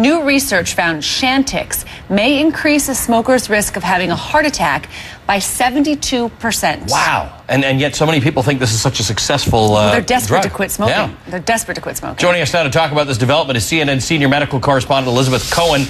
New research found Chantix may increase a smoker's risk of having a heart attack by 72%. Wow. And yet so many people think this is such a successful They're desperate drug. to quit smoking. Yeah. They're desperate to quit smoking. Joining us now to talk about this development is CNN senior medical correspondent Elizabeth Cohen.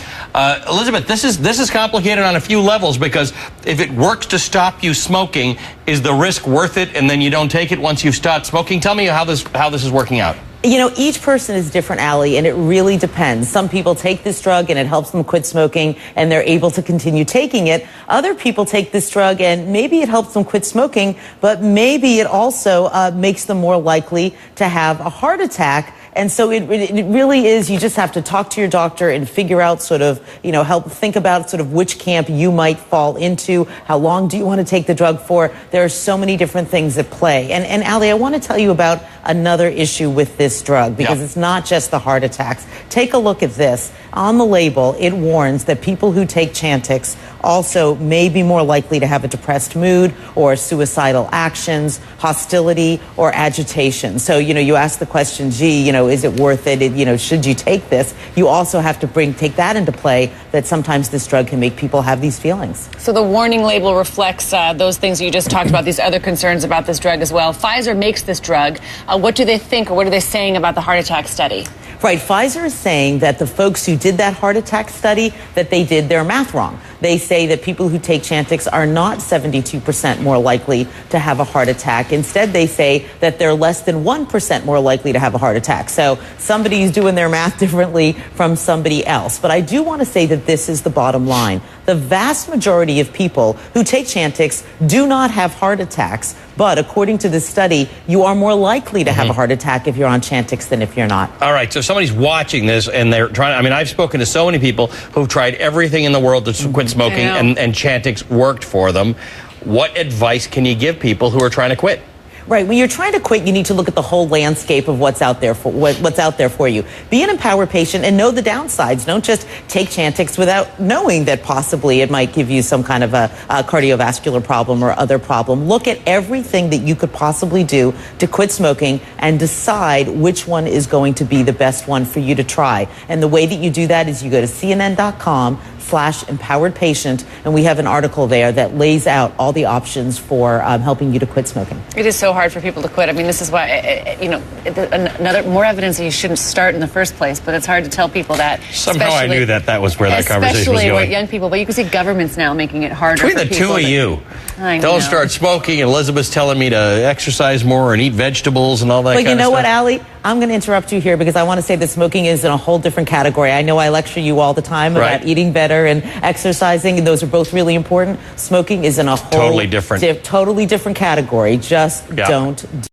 Elizabeth, this is complicated on a few levels, because if it works to stop you smoking, is the risk worth it, and then you don't take it once you've stopped smoking? Tell me how this is working out. You know, each person is different, Allie, and it really depends. Some people take this drug and it helps them quit smoking and they're able to continue taking it. Other people take this drug and maybe it helps them quit smoking, but maybe it also makes them more likely to have a heart attack. And so it really is, you just have to talk to your doctor and figure out sort of, you know, help think about sort of which camp you might fall into. How long do you want to take the drug for? There are so many different things at play. And Allie, I want to tell you about another issue with this drug, because it's not just the heart attacks. Take a look at this. On the label, it warns that people who take Chantix also may be more likely to have a depressed mood or suicidal actions, hostility, or agitation. So, you know, you ask the question, gee, you know, is it worth it? You know, should you take this? You also have to take that into play, that sometimes this drug can make people have these feelings. So the warning label reflects those things you just talked about, these other concerns about this drug as well. Pfizer makes this drug. What do they think, or what are they saying about the heart attack study? Right. Pfizer is saying that the folks who did that heart attack study, that they did their math wrong. They say that people who take Chantix are not 72% more likely to have a heart attack. Instead, they say that they're less than 1% more likely to have a heart attack. So somebody's doing their math differently from somebody else. But I do want to say that this is the bottom line. The vast majority of people who take Chantix do not have heart attacks. But according to this study, you are more likely to have a heart attack if you're on Chantix than if you're not. All right, so somebody's watching this and they're trying, I mean, I've spoken to so many people who've tried everything in the world to quit smoking, and Chantix worked for them. What advice can you give people who are trying to quit? Right. When you're trying to quit, you need to look at the whole landscape of what's out there for you. Be an empowered patient and know the downsides. Don't just take Chantix without knowing that possibly it might give you some kind of a cardiovascular problem or other problem. Look at everything that you could possibly do to quit smoking and decide which one is going to be the best one for you to try. And the way that you do that is you go to cnn.com/empowered patient, and we have an article there that lays out all the options for helping you to quit smoking. It is so hard for people to quit. I mean, this is why, you know, more evidence that you shouldn't start in the first place, but it's hard to tell people that. Somehow I knew that was where that conversation was going. Especially with young people, but you can see governments now making it harder Between the two of you, don't start smoking, and Elizabeth's telling me to exercise more and eat vegetables and all that kind of stuff. But you know what, Allie? I'm going to interrupt you here because I want to say that smoking is in a whole different category. I know I lecture you all the time about eating better and exercising, and those are both really important. Smoking is in a whole totally different category. Just don't